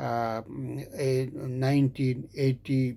1988,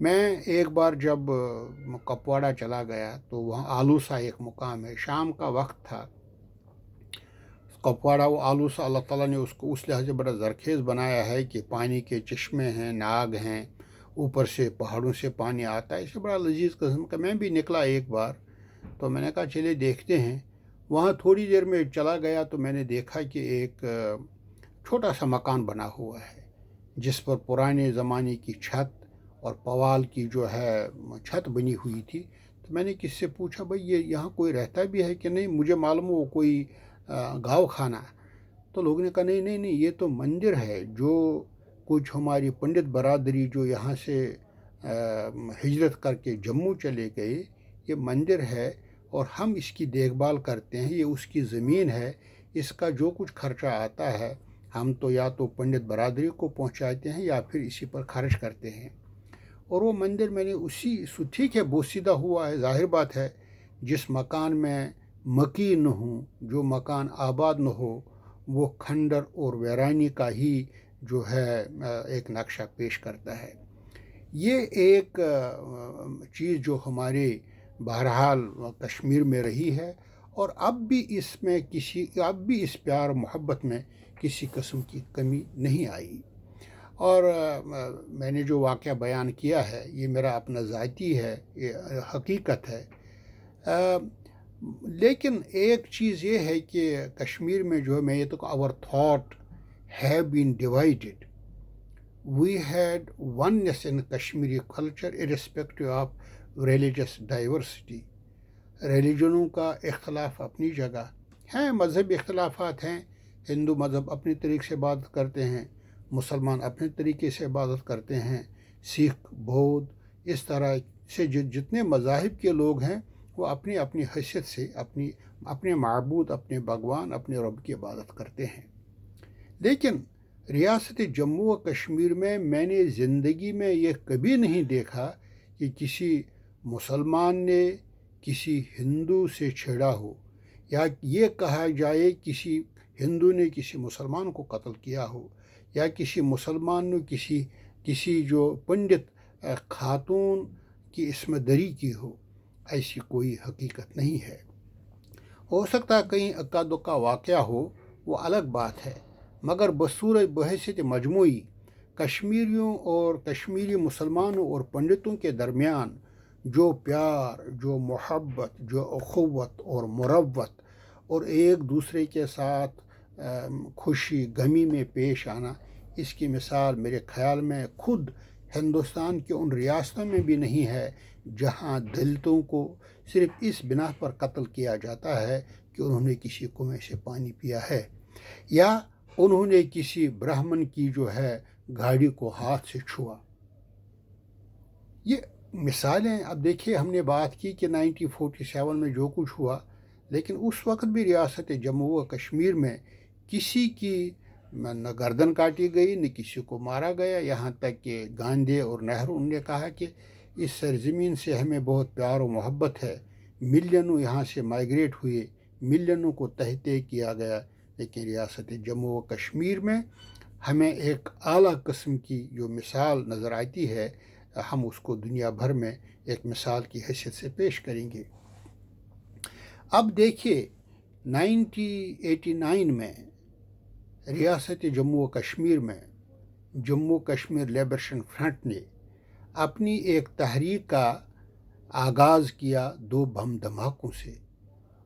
میں ایک بار جب کپواڑہ چلا گیا تو وہاں آلوسا ایک مقام ہے، شام کا وقت تھا۔ کپواڑہ وہ آلوسا اللہ تعالیٰ نے اس کو اس لحاظ سے بڑا زرخیز بنایا ہے کہ پانی کے چشمے ہیں، ناگ ہیں، اوپر سے پہاڑوں سے پانی آتا ہے، اسے بڑا لذیذ قسم کا۔ میں بھی نکلا ایک بار تو میں نے کہا چلے دیکھتے ہیں۔ وہاں تھوڑی دیر میں چلا گیا تو میں نے دیکھا کہ ایک چھوٹا سا مکان بنا ہوا ہے جس پر پرانے زمانے کی چھت اور پوال کی جو ہے چھت بنی ہوئی تھی۔ تو میں نے کس سے پوچھا بھائی یہ یہاں کوئی رہتا بھی ہے کہ نہیں، مجھے معلوم وہ کوئی گاؤں خانہ۔ تو لوگوں نے کہا نہیں نہیں نہیں، یہ تو مندر ہے جو کچھ ہماری پنڈت برادری جو یہاں سے ہجرت کر کے جموں چلے گئے، یہ مندر ہے اور ہم اس کی دیکھ بھال کرتے ہیں، یہ اس کی زمین ہے، اس کا جو کچھ خرچہ آتا ہے ہم تو یا تو پنڈت برادری کو پہنچاتے ہیں یا پھر اسی پر خرچ کرتے ہیں۔ اور وہ مندر میں نے ٹھیک ہے بوسیدہ ہوا ہے، ظاہر بات ہے جس مکان میں مکی نہ ہوں، جو مکان آباد نہ ہو، وہ کھنڈر اور ویرانی کا ہی جو ہے ایک نقشہ پیش کرتا ہے۔ یہ ایک چیز جو ہمارے بہرحال کشمیر میں رہی ہے، اور اب بھی اس پیار محبت میں کسی قسم کی کمی نہیں آئی۔ اور میں نے جو واقعہ بیان کیا ہے یہ میرا اپنا ذاتی ہے، یہ حقیقت ہے۔ لیکن ایک چیز یہ ہے کہ کشمیر میں جو میں یہ تو our thought have been divided. We had oneness in Kashmiri culture irrespective of religious diversity. ریلیجنوں کا اختلاف اپنی جگہ ہیں، مذہبی اختلافات ہیں، ہندو مذہب اپنی طریقے سے عبادت کرتے ہیں، مسلمان اپنے طریقے سے عبادت کرتے ہیں، سکھ، بودھ، اس طرح سے جتنے مذاہب کے لوگ ہیں وہ اپنی اپنی حیثیت سے اپنے معبود، اپنے بھگوان، اپنے رب کی عبادت کرتے ہیں۔ لیکن ریاست جموں و کشمیر میں نے زندگی میں یہ کبھی نہیں دیکھا کہ کسی مسلمان نے کسی ہندو سے چھیڑا ہو، یا یہ کہا جائے کسی ہندو نے کسی مسلمان کو قتل کیا ہو، یا کسی مسلمان نے کسی جو پنڈت خاتون کی عصمت دری کی ہو۔ ایسی کوئی حقیقت نہیں ہے۔ ہو سکتا ہے کہیں اکا دکا واقعہ ہو، وہ الگ بات ہے، مگر بحیثیت مجموعی کشمیریوں اور کشمیری مسلمانوں اور پنڈتوں کے درمیان جو پیار، جو محبت، جو اخوت اور مروت اور ایک دوسرے کے ساتھ خوشی غمی میں پیش آنا، اس کی مثال میرے خیال میں خود ہندوستان کے ان ریاستوں میں بھی نہیں ہے جہاں دلتوں کو صرف اس بنا پر قتل کیا جاتا ہے کہ انہوں نے کسی کنویں سے پانی پیا ہے، یا انہوں نے کسی برہمن کی جو ہے گاڑی کو ہاتھ سے چھوا۔ یہ مثالیں اب دیکھیے، ہم نے بات کی کہ 1947 میں جو کچھ ہوا، لیکن اس وقت بھی ریاست جموں و کشمیر میں کسی کی نہ گردن کاٹی گئی، نہ کسی کو مارا گیا، یہاں تک کہ گاندھی اور نہرو نے کہا کہ اس سرزمین سے ہمیں بہت پیار و محبت ہے، ملینوں یہاں سے مائیگریٹ ہوئے، ملینوں کو تہتے کیا گیا، لیکن ریاست جموں و کشمیر میں ہمیں ایک اعلیٰ قسم کی جو مثال نظر آتی ہے، ہم اس کو دنیا بھر میں ایک مثال کی حیثیت سے پیش کریں گے۔ اب دیکھیے 1989 میں ریاست جموں و کشمیر میں جموں کشمیر لبریشن فرنٹ نے اپنی ایک تحریک کا آغاز کیا 2 بم دھماکوں سے،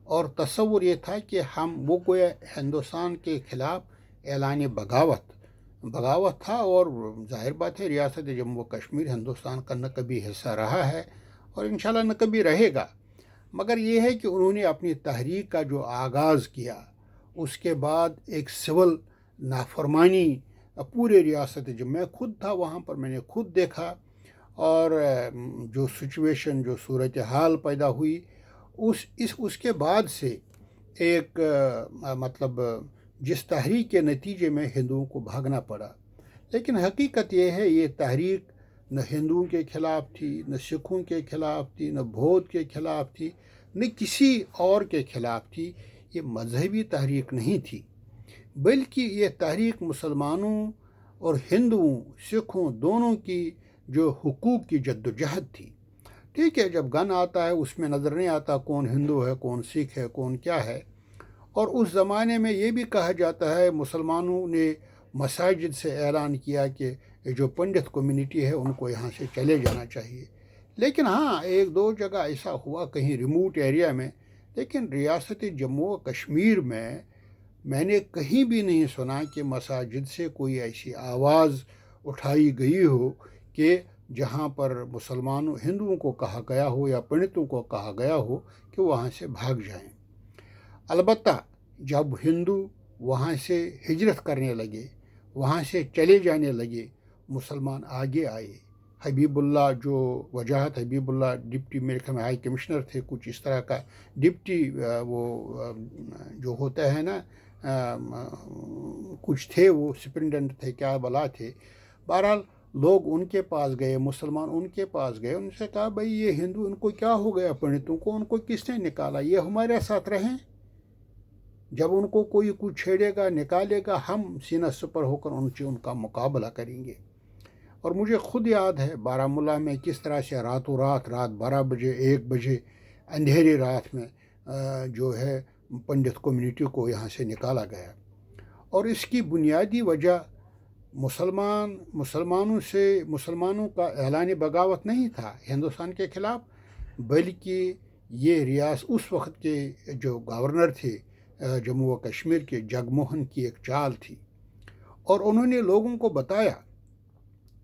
اور تصور یہ تھا کہ وہ گویا ہندوستان کے خلاف اعلان بغاوت تھا، اور ظاہر بات ہے ریاست جموں و کشمیر ہندوستان کا نہ کبھی حصہ رہا ہے اور انشاءاللہ نہ کبھی رہے گا، مگر یہ ہے کہ انہوں نے اپنی تحریک کا جو آغاز کیا، اس کے بعد ایک سول نافرمانی پورے ریاست میں خود تھا وہاں پر، میں نے خود دیکھا، اور جو سچویشن، جو صورتحال پیدا ہوئی، اس کے بعد سے ایک مطلب جس تحریک کے نتیجے میں ہندوؤں کو بھاگنا پڑا۔ لیکن حقیقت یہ ہے یہ تحریک نہ ہندوؤں کے خلاف تھی، نہ سکھوں کے خلاف تھی، نہ بودھ کے خلاف تھی، نہ کسی اور کے خلاف تھی، یہ مذہبی تحریک نہیں تھی، بلکہ یہ تحریک مسلمانوں اور ہندوؤں، سکھوں دونوں کی جو حقوق کی جدوجہد تھی۔ ٹھیک ہے، جب گن آتا ہے اس میں نظر نہیں آتا کون ہندو ہے، کون سکھ ہے، کون کیا ہے۔ اور اس زمانے میں یہ بھی کہا جاتا ہے مسلمانوں نے مساجد سے اعلان کیا کہ یہ جو پنڈت کمیونٹی ہے ان کو یہاں سے چلے جانا چاہیے۔ لیکن ہاں، ایک دو جگہ ایسا ہوا کہیں ریموٹ ایریا میں، لیکن ریاست جموں و کشمیر میں نے کہیں بھی نہیں سنا کہ مساجد سے کوئی ایسی آواز اٹھائی گئی ہو کہ جہاں پر مسلمانوں ہندوؤں کو کہا گیا ہو یا پنڈتوں کو کہا گیا ہو کہ وہاں سے بھاگ جائیں۔ البتہ جب ہندو وہاں سے ہجرت کرنے لگے، وہاں سے چلے جانے لگے، مسلمان آگے آئے۔ حبیب اللہ جو وجاہت حبیب اللہ ڈپٹی میرے خیال میں ہائی کمشنر تھے، کچھ اس طرح کا ڈپٹی وہ جو ہوتا ہے نا کچھ تھے، وہ سپرنٹینڈنٹ تھے کیا بلا تھے، بہرحال لوگ ان کے پاس گئے، مسلمان ان کے پاس گئے، ان سے کہا بھائی یہ ہندو ان کو کیا ہو گیا، پنڈتوں کو ان کو کس نے نکالا، یہ ہمارے ساتھ رہیں، جب ان کو کوئی کچھ چھیڑے گا نکالے گا ہم سینہ سپر ہو کر ان کا مقابلہ کریں گے۔ اور مجھے خود یاد ہے بارہمولہ میں کس طرح سے رات 12 بجے 1 بجے اندھیری رات میں جو ہے پنڈت کمیونٹی کو یہاں سے نکالا گیا۔ اور اس کی بنیادی وجہ مسلمانوں کا اعلان بغاوت نہیں تھا ہندوستان کے خلاف، بلکہ یہ اس وقت کے جو گورنر تھے جموں و کشمیر کے جگ موہن کی ایک چال تھی، اور انہوں نے لوگوں کو بتایا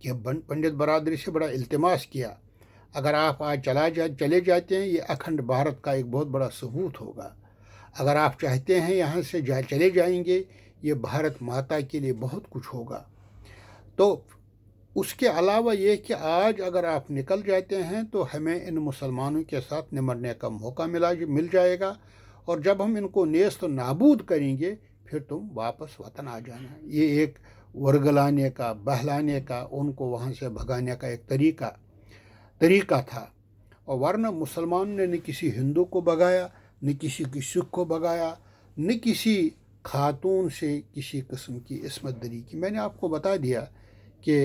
کہ پنڈت برادری سے بڑا التماس کیا، اگر آپ آج چلے جاتے ہیں یہ اکھنڈ بھارت کا ایک بہت بڑا ثبوت ہوگا، اگر آپ چاہتے ہیں یہاں سے چلے جائیں گے یہ بھارت ماتا کے لیے بہت کچھ ہوگا۔ تو اس کے علاوہ یہ کہ آج اگر آپ نکل جاتے ہیں تو ہمیں ان مسلمانوں کے ساتھ نمٹنے کا موقع مل جائے گا، اور جب ہم ان کو نیست و نابود کریں گے پھر تم واپس وطن آ جانا۔ یہ ایک ورگلانے کا، بہلانے کا، ان کو وہاں سے بھگانے کا ایک طریقہ تھا۔ اور ورنہ مسلمان نے نہ کسی ہندو کو بھگایا، نہ کسی سکھ کو بھگایا، نہ کسی خاتون سے کسی قسم کی عصمت دری کی۔ میں نے آپ کو بتا دیا کہ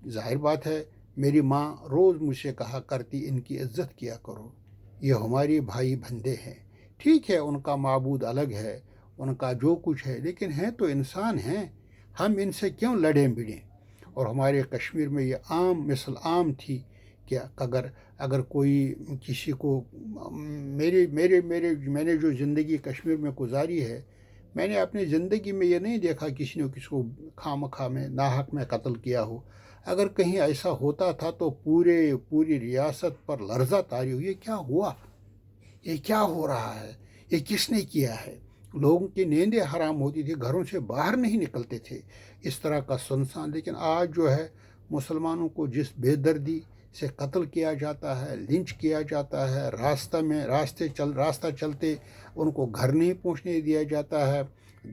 ظاہر بات ہے میری ماں روز مجھ سے کہا کرتی ان کی عزت کیا کرو، یہ ہماری بھائی بندے ہیں۔ ٹھیک ہے ان کا معبود الگ ہے، ان کا جو کچھ ہے، لیکن ہیں تو انسان ہیں، ہم ان سے کیوں لڑیں بھڑیں۔ اور ہمارے کشمیر میں یہ مثل عام تھی کہ اگر کوئی کسی کو میں نے جو زندگی کشمیر میں گزاری ہے، میں نے اپنی زندگی میں یہ نہیں دیکھا کسی نے کسی کو خواہ میں ناحق میں قتل کیا ہو۔ اگر کہیں ایسا ہوتا تھا تو پوری ریاست پر لرزہ طاری ہوئی، یہ کیا ہوا، یہ کیا ہو رہا ہے، یہ کس نے کیا ہے۔ لوگوں کی نیندیں حرام ہوتی تھی، گھروں سے باہر نہیں نکلتے تھے، اس طرح کا سنسان۔ لیکن آج جو ہے مسلمانوں کو جس بے دردی سے قتل کیا جاتا ہے، لنچ کیا جاتا ہے، راستہ چلتے ان کو گھر نہیں پہنچنے دیا جاتا ہے،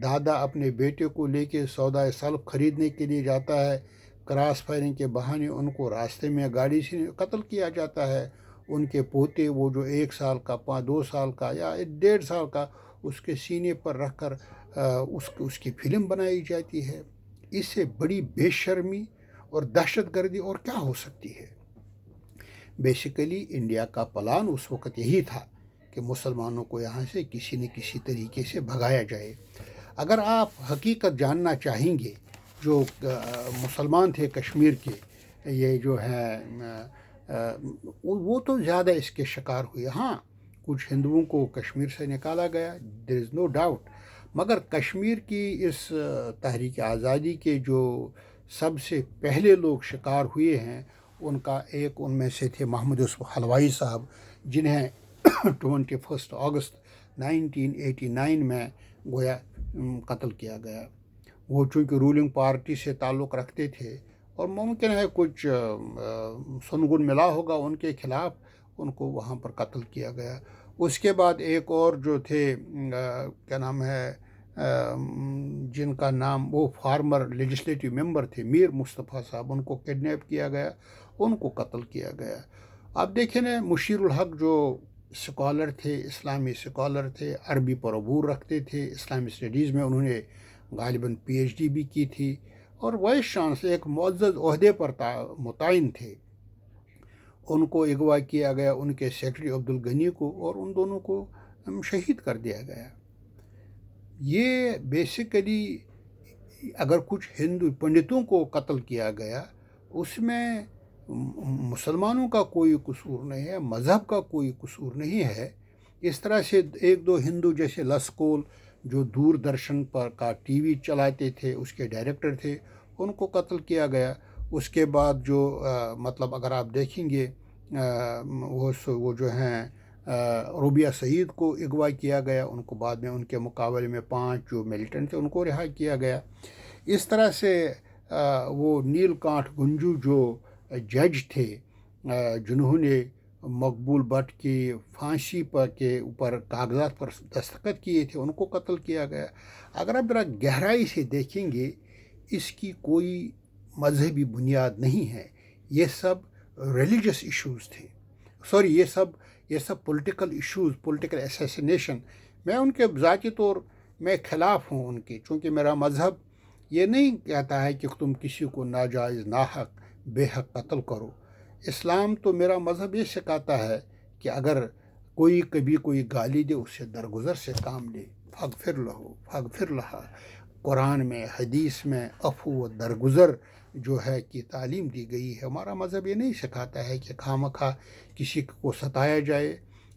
دادا اپنے بیٹے کو لے کے سودا سلف خریدنے کے لیے جاتا ہے، کراس فائرنگ کے بہانے ان کو راستے میں گاڑی سے قتل کیا جاتا ہے، ان کے پوتے وہ جو 1 سال کا 2 سال کا یا 1.5 سال کا اس کے سینے پر رکھ کر اس کی فلم بنائی جاتی ہے۔ اس سے بڑی بے شرمی اور دہشت گردی اور کیا ہو سکتی ہے۔ بیسیکلی انڈیا کا پلان اس وقت یہی تھا کہ مسلمانوں کو یہاں سے کسی نہ کسی طریقے سے بھگایا جائے۔ اگر آپ حقیقت جاننا چاہیں گے، جو مسلمان تھے کشمیر کے، یہ جو ہے وہ تو زیادہ اس کے شکار ہوئے۔ ہاں کچھ ہندوؤں کو کشمیر سے نکالا گیا، دیر از نو ڈاؤٹ، مگر کشمیر کی اس تحریک آزادی کے جو سب سے پہلے لوگ شکار ہوئے ہیں ان میں سے تھے محمد یوسف حلوائی صاحب، جنہیں 21 اگست 1989 میں گویا قتل کیا گیا۔ وہ چونکہ رولنگ پارٹی سے تعلق رکھتے تھے اور ممکن ہے کچھ سنگن ملا ہوگا ان کے خلاف، ان کو وہاں پر قتل کیا گیا۔ اس کے بعد ایک اور جو تھے کیا نام ہے جن کا نام وہ فارمر لیجسلیٹو ممبر تھے میر مصطفیٰ صاحب، ان کو کڈنیپ کیا گیا، ان کو قتل کیا گیا۔ اب دیکھیں نا مشیر الحق جو اسکالر تھے، اسلامی اسکالر تھے، عربی پر عبور رکھتے تھے، اسلامی اسٹڈیز میں انہوں نے غالباً PhD بھی کی تھی، اور وائس چانسلر ایک معزز عہدے پر متعین تھے، ان کو اغوا کیا گیا، ان کے سیکرٹری عبدالغنی کو، اور ان دونوں کو شہید کر دیا گیا۔ یہ بیسیکلی اگر کچھ ہندو پنڈتوں کو قتل کیا گیا، اس میں مسلمانوں کا کوئی قصور نہیں ہے، مذہب کا کوئی قصور نہیں ہے۔ اس طرح سے ایک دو ہندو جیسے لسکول جو دوردرشن پر کا ٹی وی چلاتے تھے، اس کے ڈائریکٹر تھے، ان کو قتل کیا گیا۔ اس کے بعد جو مطلب اگر آپ دیکھیں گے وہ جو ہیں روبیہ سعید کو اغوا کیا گیا، ان کو بعد میں ان کے مقابلے میں 5 جو ملیٹنٹ تھے ان کو رہا کیا گیا۔ اس طرح سے وہ نیل کانٹھ گنجو جو جج تھے جنہوں نے مقبول بٹ کی پھانسی پر کے اوپر کاغذات پر دستخط کیے تھے، ان کو قتل کیا گیا۔ اگر آپ ذرا گہرائی سے دیکھیں گے، اس کی کوئی مذہبی بنیاد نہیں ہے، یہ سب ریلیجس ایشوز تھے، یہ سب پولیٹیکل ایشوز، پولیٹیکل اسیسینیشن۔ میں ان کے ذاتی طور میں خلاف ہوں ان کے، چونکہ میرا مذہب یہ نہیں کہتا ہے کہ تم کسی کو ناجائز ناحق بے حق قتل کرو۔ اسلام تو میرا مذہب یہ سکھاتا ہے کہ اگر کوئی کبھی کوئی گالی دے، اس سے درگزر سے کام لے، فغفر لہا۔ قرآن میں، حدیث میں عفو و درگزر جو ہے کی تعلیم دی گئی ہے۔ ہمارا مذہب یہ نہیں سکھاتا ہے کہ خواہ کسی کو ستایا جائے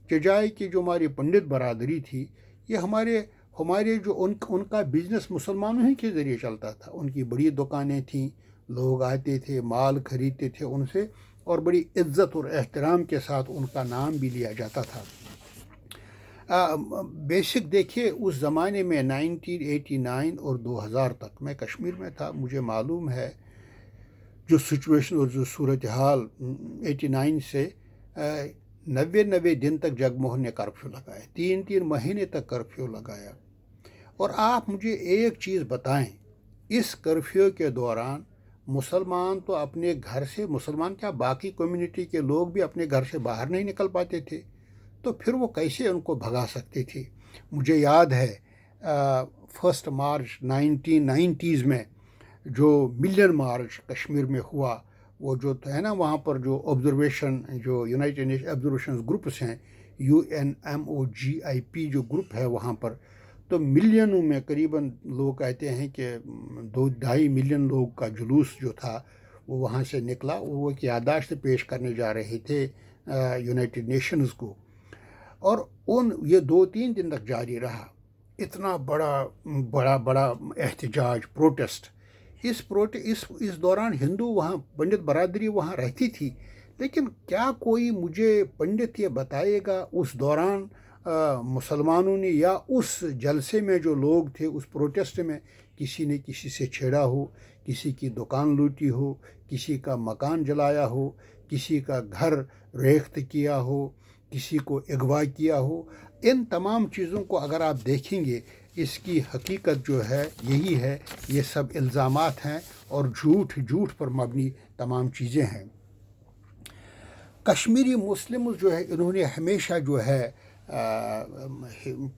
کہ جو ہماری پنڈت برادری تھی، یہ ہمارے جو ان کا بزنس مسلمانوں ہی کے ذریعے چلتا تھا۔ ان کی بڑی دکانیں تھیں، لوگ آتے تھے، مال خریدتے تھے ان سے، اور بڑی عزت اور احترام کے ساتھ ان کا نام بھی لیا جاتا تھا۔ بیسک دیکھیے، اس زمانے میں 1989 اور 2000 تک میں کشمیر میں تھا، مجھے معلوم ہے جو سچویشن اور جو صورتحال 89 سے 90 دن تک جگموہن نے کرفیو لگایا، 3 مہینے تک کرفیو لگایا۔ اور آپ مجھے ایک چیز بتائیں، اس کرفیو کے دوران مسلمان تو اپنے گھر سے، مسلمان کیا باقی کمیونٹی کے لوگ بھی اپنے گھر سے باہر نہیں نکل پاتے تھے، تو پھر وہ کیسے ان کو بھگا سکتے تھے؟ مجھے یاد ہے 1 مارچ 1990s میں جو ملین مارچ کشمیر میں ہوا، وہ جو ہے نا وہاں پر جو آبزرویشن، جو یونائٹڈ نیشن آبزرویشن گروپس ہیں، UNMOGIP جو گروپ ہے وہاں پر، تو ملینوں میں قریباً لوگ کہتے ہیں کہ 2-2.5 ملین لوگ کا جلوس جو تھا وہ وہاں سے نکلا، وہ ایک یادداشت پیش کرنے جا رہے تھے یونائٹڈ نیشنز کو، اور یہ 2-3 دن تک جاری رہا۔ اتنا بڑا احتجاج، پروٹیسٹ۔ اس دوران ہندو وہاں پنڈت برادری وہاں رہتی تھی، لیکن کیا کوئی مجھے پنڈت یہ بتائے گا اس دوران مسلمانوں نے یا اس جلسے میں جو لوگ تھے، اس پروٹیسٹ میں کسی نے کسی سے چھیڑا ہو، کسی کی دکان لوٹی ہو، کسی کا مکان جلایا ہو، کسی کا گھر ریخت کیا ہو، کسی کو اغوا کیا ہو؟ ان تمام چیزوں کو اگر آپ دیکھیں گے، اس کی حقیقت جو ہے یہی ہے، یہ سب الزامات ہیں اور جھوٹ پر مبنی تمام چیزیں ہیں۔ کشمیری مسلم جو ہے، انہوں نے ہمیشہ جو ہے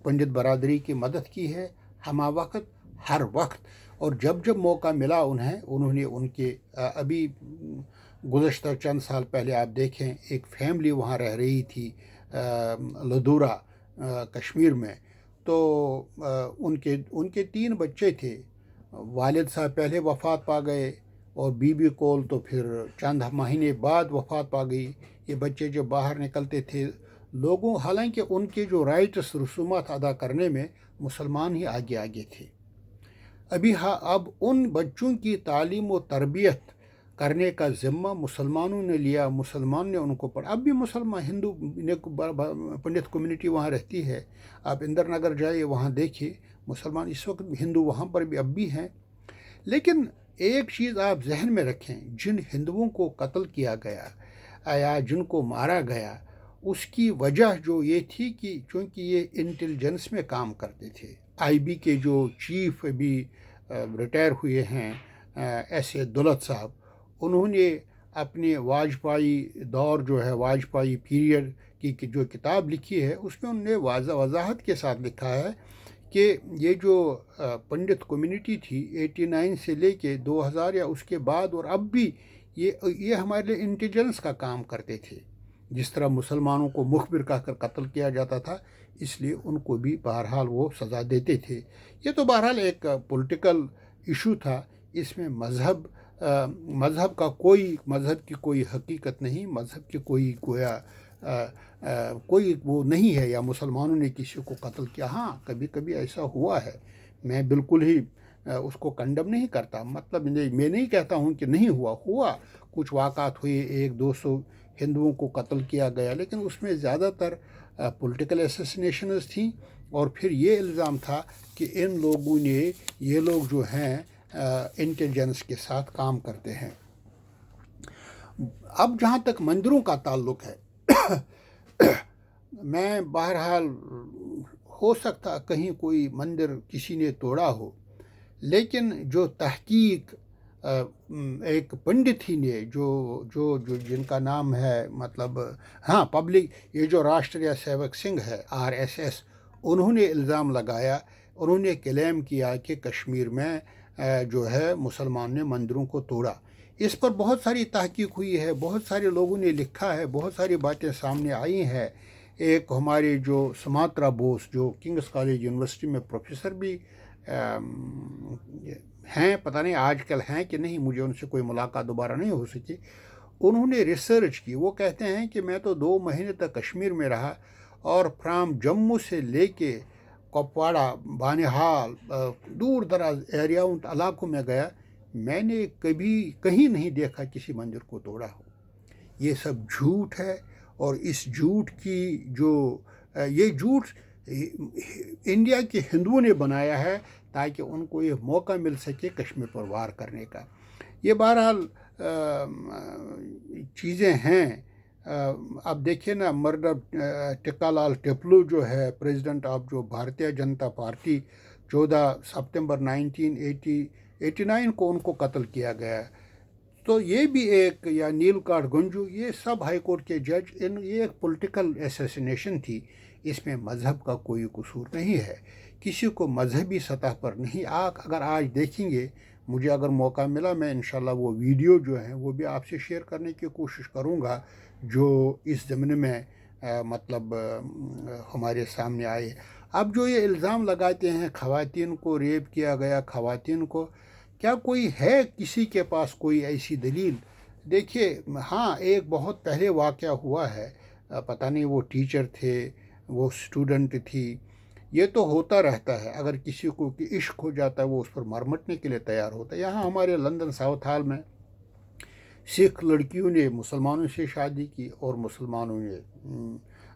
پنڈت برادری کی مدد کی ہے، ہمہ وقت، ہر وقت، اور جب موقع ملا انہوں نے ان کے ابھی گزشتہ چند سال پہلے آپ دیکھیں، ایک فیملی وہاں رہ رہی تھی لدورا کشمیر میں، تو ان کے 3 بچے تھے۔ والد صاحب پہلے وفات پا گئے، اور بی کول تو پھر چند مہینے بعد وفات پا گئی۔ یہ بچے جب باہر نکلتے تھے، لوگوں، حالانکہ ان کے جو رائٹس، رسومات ادا کرنے میں مسلمان ہی آگے تھے۔ اب ان بچوں کی تعلیم و تربیت کرنے کا ذمہ مسلمانوں نے لیا، مسلمان نے ان کو پڑھا۔ اب بھی مسلمان ہندو پنڈت کمیونٹی وہاں رہتی ہے، آپ اندر نگر جائیے، وہاں دیکھیے مسلمان اس وقت ہندو وہاں پر بھی اب بھی ہیں۔ لیکن ایک چیز آپ ذہن میں رکھیں، جن ہندوؤں کو قتل کیا گیا یا جن کو مارا گیا، اس کی وجہ جو یہ تھی کہ چونکہ یہ انٹیلیجنس میں کام کرتے تھے۔ IB کے جو چیف ابھی ریٹائر ہوئے ہیں ایس دولت صاحب، انہوں نے اپنے واجپائی دور جو ہے، واجپائی پیریڈ کی جو کتاب لکھی ہے، اس میں انہوں نے وضاحت کے ساتھ لکھا ہے کہ یہ جو پنڈت کمیونٹی تھی 89 سے لے کے 2000 یا اس کے بعد اور اب بھی یہ ہمارے لیے انٹیلیجنس کا کام کرتے تھے. جس طرح مسلمانوں کو مخبر کہہ کر قتل کیا جاتا تھا، اس لیے ان کو بھی بہرحال وہ سزا دیتے تھے. یہ تو بہرحال ایک پولیٹیکل ایشو تھا. اس میں مذہب کی کوئی حقیقت نہیں، مذہب کی کوئی گویا کوئی وہ نہیں ہے، یا مسلمانوں نے کسی کو قتل کیا. ہاں کبھی کبھی ایسا ہوا ہے، میں بالکل ہی اس کو کنڈم نہیں کرتا. مطلب میں نہیں کہتا ہوں کہ نہیں ہوا کچھ واقعات ہوئے، 100-200 ہندوؤں کو قتل کیا گیا، لیکن اس میں زیادہ تر پولیٹیکل اسیسینیشنز تھیں. اور پھر یہ الزام تھا کہ یہ لوگ جو ہیں انٹیلیجنس کے ساتھ کام کرتے ہیں. اب جہاں تک مندروں کا تعلق ہے، میں بہرحال ہو سکتا کہیں کوئی مندر کسی نے توڑا ہو، لیکن جو تحقیق ایک پنڈت ہی نے جو جن کا نام ہے مطلب پبلک، یہ جو راشٹریہ سیوک سنگھ ہے RSS، انہوں نے الزام لگایا، انہوں نے کلیم کیا کہ کشمیر میں جو ہے مسلمان نے مندروں کو توڑا. اس پر بہت ساری تحقیق ہوئی ہے، بہت سارے لوگوں نے لکھا ہے، بہت ساری باتیں سامنے آئی ہیں. ایک ہمارے جو سماترا بوس جو کنگس کالج یونیورسٹی میں پروفیسر بھی ہیں، پتہ نہیں آج کل ہیں کہ نہیں، مجھے ان سے کوئی ملاقات دوبارہ نہیں ہو سکی. انہوں نے ریسرچ کی. وہ کہتے ہیں کہ میں تو 2 مہینے تک کشمیر میں رہا، اور فرام جموں سے لے کے کپواڑہ، بانہال، دور دراز ایریاؤں علاقوں میں گیا، میں نے کبھی کہیں نہیں دیکھا کسی مندر کو توڑا ہو. یہ سب جھوٹ ہے. اور اس جھوٹ کی یہ جھوٹ انڈیا کے ہندوؤں نے بنایا ہے تاکہ ان کو یہ موقع مل سکے کشمیر پر وار کرنے کا. یہ بہرحال چیزیں ہیں. اب دیکھیے نا، مرڈر ٹکا لال ٹپلو جو ہے پریزیڈنٹ آف جو بھارتیہ جنتا پارٹی، 14 ستمبر 1989 کو ان کو قتل کیا گیا. تو یہ بھی ایک، یا نیل کانٹھ گنجو، یہ سب ہائی کورٹ کے جج، یہ ایک پولیٹیکل ایسیسینیشن تھی. اس میں مذہب کا کوئی قصور نہیں ہے، کسی کو مذہبی سطح پر نہیں. اگر آج دیکھیں گے، مجھے اگر موقع ملا میں انشاءاللہ وہ ویڈیو جو ہیں وہ بھی آپ سے شیئر کرنے کی کوشش کروں گا، جو اس ضمن میں مطلب ہمارے سامنے آئے. اب جو یہ الزام لگاتے ہیں خواتین کو ریپ کیا گیا، خواتین کو، کیا کوئی ہے کسی کے پاس کوئی ایسی دلیل؟ دیکھیے، ہاں ایک بہت پہلے واقعہ ہوا ہے، پتہ نہیں وہ ٹیچر تھے، وہ اسٹوڈنٹ تھی. یہ تو ہوتا رہتا ہے، اگر کسی کو کہ عشق ہو جاتا ہے وہ اس پر مرمٹنے کے لیے تیار ہوتا ہے. یہاں ہمارے لندن ساؤتھ ہال میں سکھ لڑکیوں نے مسلمانوں سے شادی کی، اور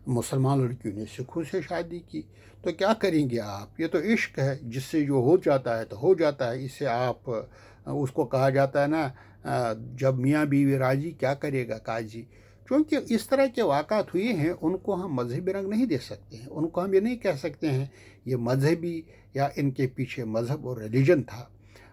مسلمان لڑکیوں نے سکھوں سے شادی کی. تو کیا کریں گے آپ؟ یہ تو عشق ہے، جس سے جو ہو جاتا ہے تو ہو جاتا ہے. اس سے آپ اس کو کہا جاتا ہے نا، جب میاں بیوی راضی کیا کرے گا قاضی. چونکہ اس طرح کے واقعات ہوئے ہیں، ان کو ہم مذہبی رنگ نہیں دے سکتے ہیں. ان کو ہم یہ نہیں کہہ سکتے ہیں یہ مذہبی، یا ان کے پیچھے مذہب اور ریلیجن تھا.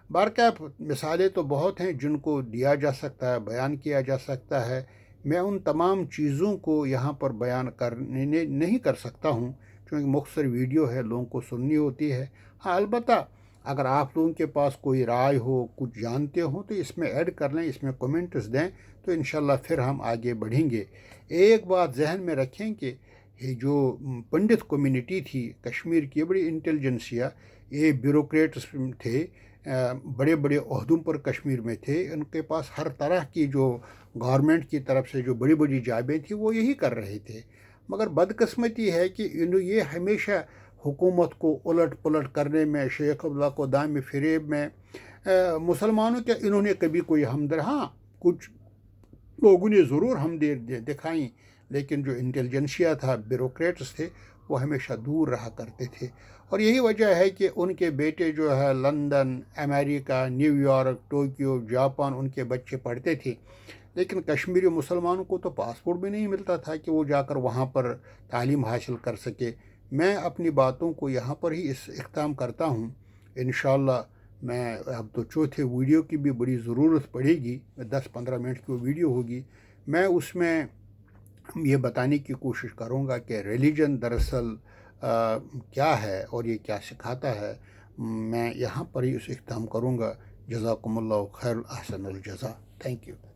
بارکاہ مثالیں تو بہت ہیں جن کو دیا جا سکتا ہے، بیان کیا جا سکتا ہے. میں ان تمام چیزوں کو یہاں پر بیان کرنے نہیں کر سکتا ہوں، کیونکہ مختصر ویڈیو ہے، لوگوں کو سننی ہوتی ہے. ہاں البتہ اگر آپ لوگوں کے پاس کوئی رائے ہو، کچھ جانتے ہوں، تو اس میں ایڈ کر لیں، اس میں کومنٹس دیں، تو انشاءاللہ پھر ہم آگے بڑھیں گے. ایک بات ذہن میں رکھیں کہ یہ جو پنڈت کمیونٹی تھی کشمیر کی، بڑی انٹیلیجنسیا، یہ بیوروکریٹس تھے، بڑے بڑے عہدوں پر کشمیر میں تھے. ان کے پاس ہر طرح کی جو گورنمنٹ کی طرف سے جو بڑی بڑی جابیں تھیں وہ یہی کر رہے تھے. مگر بدقسمتی ہے کہ یہ ہمیشہ حکومت کو الٹ پلٹ کرنے میں، شیخ عبداللہ کو دام فریب میں، مسلمانوں کے انہوں نے کبھی کوئی ہاں کچھ لوگوں نے ضرور دکھائیں، لیکن جو انٹیلیجنسیا تھا، بیوروکریٹس تھے، وہ ہمیشہ دور رہا کرتے تھے. اور یہی وجہ ہے کہ ان کے بیٹے جو ہے لندن، امریکہ، نیو یارک، ٹوکیو، جاپان، ان کے بچے پڑھتے تھے. لیکن کشمیری مسلمانوں کو تو پاسپورٹ بھی نہیں ملتا تھا کہ وہ جا کر وہاں پر تعلیم حاصل کر سکے. میں اپنی باتوں کو یہاں پر ہی اختتام کرتا ہوں. انشاءاللہ میں اب تو چوتھے ویڈیو کی بھی بڑی ضرورت پڑے گی، 10-15 منٹ کی ویڈیو ہوگی. میں اس میں یہ بتانے کی کوشش کروں گا کہ ریلیجن دراصل کیا ہے اور یہ کیا سکھاتا ہے، میں یہاں پر ہی اسے اختتام کروں گا۔ جزاکم اللہ خیر، احسن الجزا۔ Thank you.